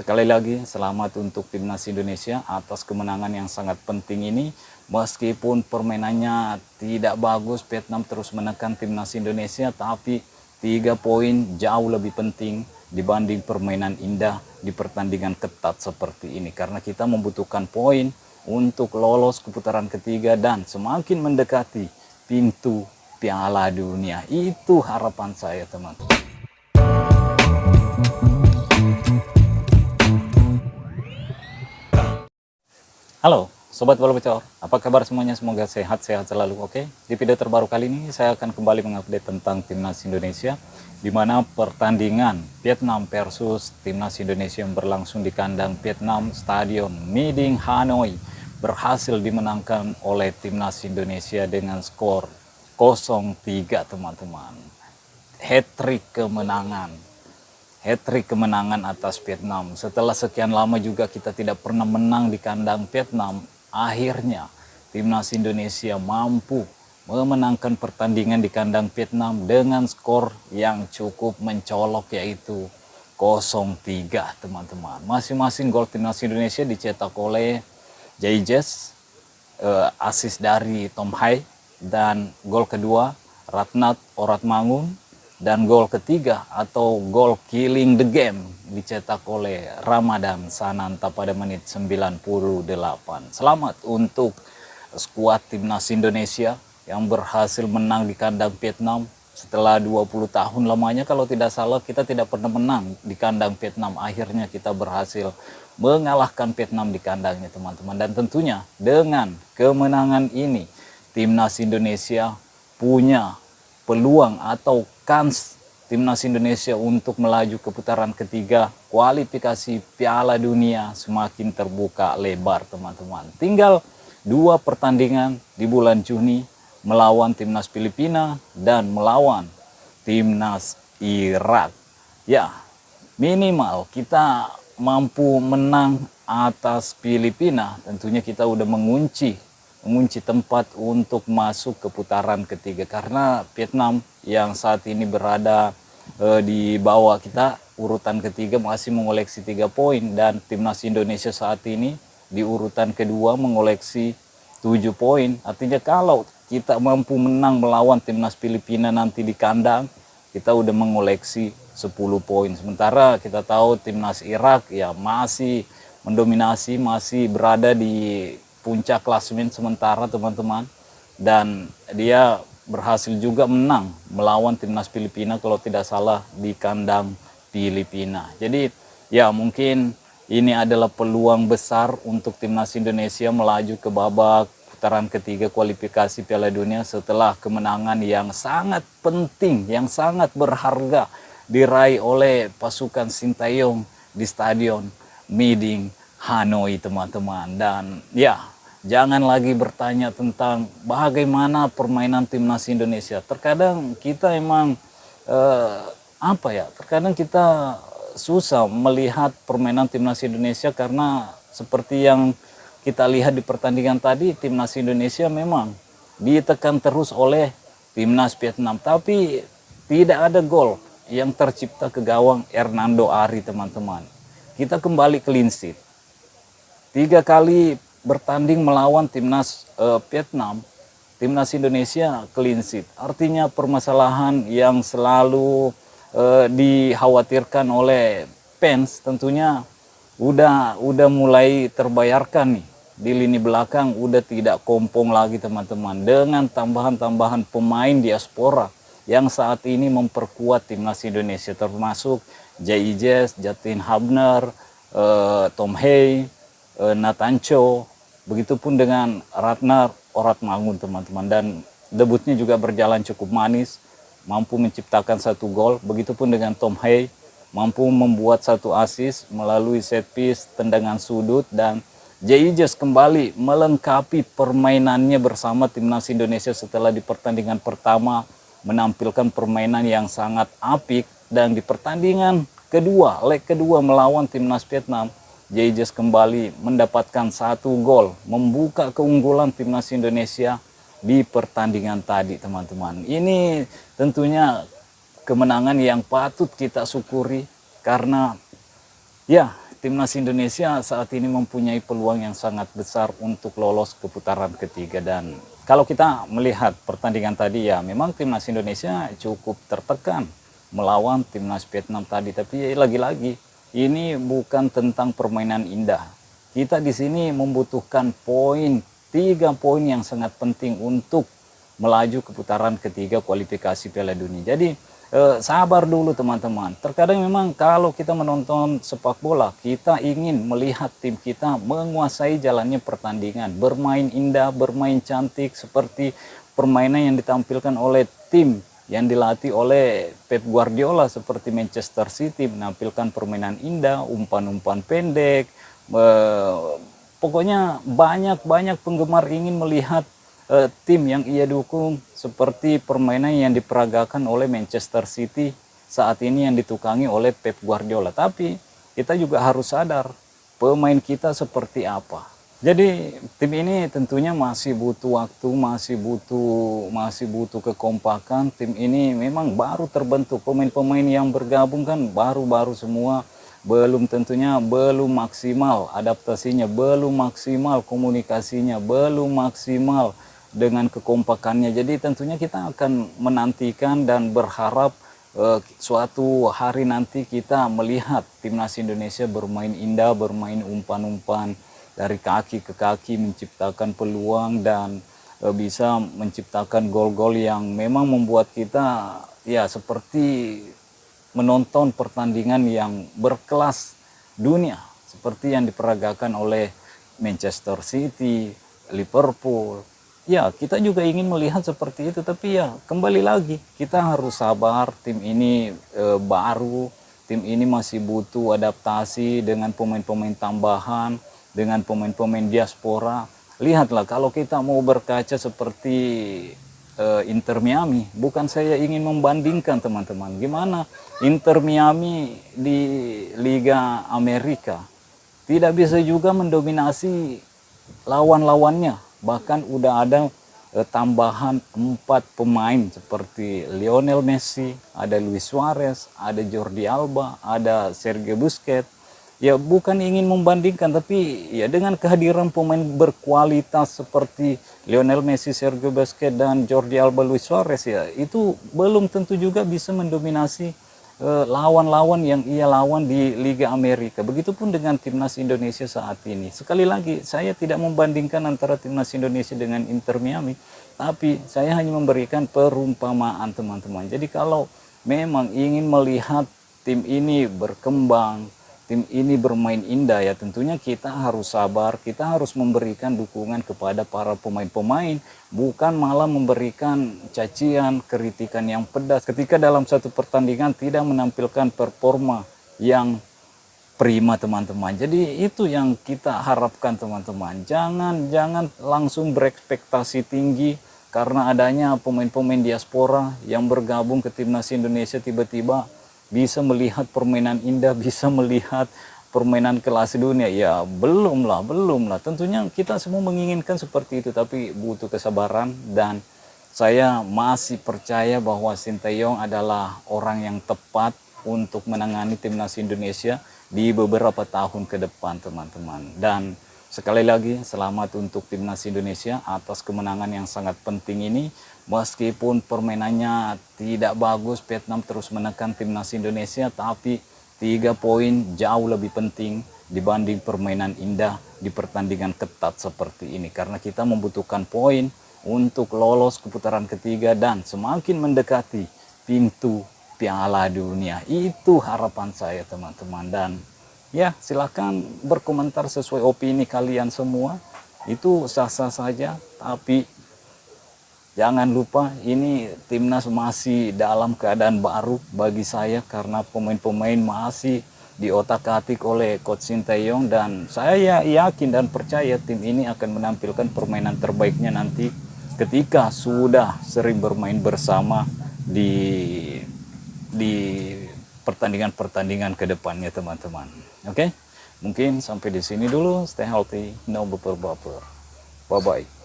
Sekali lagi selamat untuk timnas Indonesia atas kemenangan yang sangat penting ini. Meskipun permainannya tidak bagus, Vietnam terus menekan timnas Indonesia, tapi 3 poin jauh lebih penting dibanding permainan indah di pertandingan ketat seperti ini. Karena kita membutuhkan poin untuk lolos ke putaran ketiga dan semakin mendekati pintu Piala Dunia. Itu harapan saya, teman-teman. Halo Sobat Bola Bocor, apa kabar semuanya? Semoga sehat-sehat selalu, oke? Di video terbaru kali ini saya akan kembali mengupdate tentang timnas Indonesia, di mana pertandingan Vietnam versus timnas Indonesia yang berlangsung di kandang Vietnam Stadion My Dinh Hanoi berhasil dimenangkan oleh timnas Indonesia dengan skor 0-3, teman-teman. Hat-trick kemenangan. Hat-trick kemenangan atas Vietnam. Setelah sekian lama juga kita tidak pernah menang di kandang Vietnam, akhirnya timnas Indonesia mampu memenangkan pertandingan di kandang Vietnam dengan skor yang cukup mencolok, yaitu 0-3, teman-teman. Masing-masing gol timnas Indonesia dicetak oleh Jaijes, asis dari Tom Hai, dan gol kedua Ratnat Oratmangun, dan gol ketiga atau gol killing the game dicetak oleh Ramadan Sananta pada menit 98. Selamat untuk skuad timnas Indonesia yang berhasil menang di kandang Vietnam setelah 20 tahun lamanya. Kalau tidak salah kita tidak pernah menang di kandang Vietnam. Akhirnya kita berhasil mengalahkan Vietnam di kandangnya, teman-teman. Dan tentunya dengan kemenangan ini timnas Indonesia punya peluang atau kans timnas Indonesia untuk melaju ke putaran ketiga kualifikasi Piala Dunia semakin terbuka lebar, teman-teman. Tinggal 2 pertandingan di bulan Juni melawan timnas Filipina dan melawan timnas Irak. Ya, minimal kita mampu menang atas Filipina, tentunya kita udah mengunci tempat untuk masuk ke putaran ketiga, karena Vietnam yang saat ini berada di bawah kita urutan ketiga masih mengoleksi 3 poin, dan timnas Indonesia saat ini di urutan kedua mengoleksi 7 poin. Artinya kalau kita mampu menang melawan timnas Filipina nanti di kandang, kita udah mengoleksi 10 poin. Sementara kita tahu timnas Irak ya masih mendominasi, masih berada di puncak klasemen sementara, teman-teman, dan dia berhasil juga menang melawan timnas Filipina kalau tidak salah di kandang Filipina. Jadi ya mungkin ini adalah peluang besar untuk timnas Indonesia melaju ke babak putaran ketiga kualifikasi Piala Dunia setelah kemenangan yang sangat penting, yang sangat berharga diraih oleh pasukan Sintayong di Stadion My Dinh Hanoi, teman-teman. Dan ya, jangan lagi bertanya tentang bagaimana permainan timnas Indonesia. Terkadang kita emang terkadang kita susah melihat permainan timnas Indonesia, karena seperti yang kita lihat di pertandingan tadi, timnas Indonesia memang ditekan terus oleh timnas Vietnam, tapi tidak ada gol yang tercipta ke gawang Hernando Ari, teman-teman. Kita kembali clean sheet. 3 kali bertanding melawan timnas Vietnam, timnas Indonesia clean sheet. Artinya permasalahan yang selalu dikhawatirkan oleh fans tentunya udah mulai terbayarkan nih. Di lini belakang udah tidak kompong lagi, teman-teman, dengan tambahan-tambahan pemain diaspora yang saat ini memperkuat timnas Indonesia, termasuk Jaijes, Justin Hubner, Tom Hai, Nathan Cho, begitupun dengan Ratnat Oratmangun, teman-teman. Dan debutnya juga berjalan cukup manis, mampu menciptakan 1 gol. Begitupun dengan Tom Hai, mampu membuat 1 assist melalui set piece, tendangan sudut. Dan Jaijes kembali melengkapi permainannya bersama timnas Indonesia setelah di pertandingan pertama menampilkan permainan yang sangat apik, dan di pertandingan kedua, leg kedua melawan timnas Vietnam, Jaijes kembali mendapatkan 1 gol, membuka keunggulan timnas Indonesia di pertandingan tadi, teman-teman. Ini tentunya kemenangan yang patut kita syukuri, karena ya timnas Indonesia saat ini mempunyai peluang yang sangat besar untuk lolos ke putaran ketiga. Dan kalau kita melihat pertandingan tadi, ya memang timnas Indonesia cukup tertekan melawan timnas Vietnam tadi. Tapi lagi-lagi ini bukan tentang permainan indah. Kita di sini membutuhkan poin, 3 poin yang sangat penting untuk melaju ke putaran ketiga kualifikasi Piala Dunia. Jadi sabar dulu teman-teman. Terkadang memang kalau kita menonton sepak bola, kita ingin melihat tim kita menguasai jalannya pertandingan, bermain indah, bermain cantik seperti permainan yang ditampilkan oleh tim yang dilatih oleh Pep Guardiola seperti Manchester City, menampilkan permainan indah, umpan-umpan pendek. Pokoknya banyak penggemar ingin melihat tim yang ia dukung seperti permainan yang diperagakan oleh Manchester City saat ini yang ditukangi oleh Pep Guardiola. Tapi kita juga harus sadar pemain kita seperti apa. Jadi tim ini tentunya masih butuh waktu, masih butuh kekompakan. Tim ini memang baru terbentuk, pemain-pemain yang bergabung kan baru-baru semua, belum maksimal adaptasinya, belum maksimal komunikasinya, belum maksimal dengan kekompakannya. Jadi tentunya kita akan menantikan dan berharap suatu hari nanti kita melihat timnas Indonesia bermain indah, bermain umpan-umpan dari kaki ke kaki, menciptakan peluang dan bisa menciptakan gol-gol yang memang membuat kita ya seperti menonton pertandingan yang berkelas dunia seperti yang diperagakan oleh Manchester City, Liverpool. Ya, kita juga ingin melihat seperti itu, tapi ya kembali lagi kita harus sabar. Tim ini baru, tim ini masih butuh adaptasi dengan pemain-pemain tambahan, dengan pemain-pemain diaspora. Lihatlah kalau kita mau berkaca seperti Inter Miami, bukan saya ingin membandingkan teman-teman, gimana Inter Miami di Liga Amerika tidak bisa juga mendominasi lawan-lawannya. Bahkan udah ada tambahan 4 pemain seperti Lionel Messi, ada Luis Suarez, ada Jordi Alba, ada Sergio Busquets. Ya bukan ingin membandingkan, tapi ya dengan kehadiran pemain berkualitas seperti Lionel Messi, Sergio Busquets, dan Jordi Alba, Luis Suarez, ya itu belum tentu juga bisa mendominasi lawan-lawan yang ia lawan di Liga Amerika. Begitupun dengan timnas Indonesia saat ini. Sekali lagi, saya tidak membandingkan antara timnas Indonesia dengan Inter Miami, tapi saya hanya memberikan perumpamaan teman-teman. Jadi kalau memang ingin melihat tim ini berkembang, tim ini bermain indah, ya tentunya kita harus sabar, kita harus memberikan dukungan kepada para pemain-pemain, bukan malah memberikan cacian, kritikan yang pedas ketika dalam satu pertandingan tidak menampilkan performa yang prima teman-teman. Jadi itu yang kita harapkan teman-teman. Jangan langsung berekspektasi tinggi karena adanya pemain-pemain diaspora yang bergabung ke timnas Indonesia tiba-tiba bisa melihat permainan indah, bisa melihat permainan kelas dunia. Ya belum lah. Tentunya kita semua menginginkan seperti itu, tapi butuh kesabaran. Dan saya masih percaya bahwa Sinteyong adalah orang yang tepat untuk menangani timnas Indonesia di beberapa tahun ke depan teman-teman. Dan sekali lagi selamat untuk timnas Indonesia atas kemenangan yang sangat penting ini. Meskipun permainannya tidak bagus, Vietnam terus menekan timnas Indonesia, tapi 3 poin jauh lebih penting dibanding permainan indah di pertandingan ketat seperti ini. Karena kita membutuhkan poin untuk lolos ke putaran ketiga dan semakin mendekati pintu Piala Dunia. Itu harapan saya teman-teman. Dan ya silakan berkomentar sesuai opini kalian semua. Itu sah-sah saja, tapi jangan lupa ini timnas masih dalam keadaan baru bagi saya karena pemain-pemain masih diotak-atik oleh Coach Sinteyong, dan saya yakin dan percaya tim ini akan menampilkan permainan terbaiknya nanti ketika sudah sering bermain bersama di pertandingan-pertandingan ke depannya teman-teman. Oke? Mungkin sampai di sini dulu. Stay healthy, no baper-baper. Bye-bye.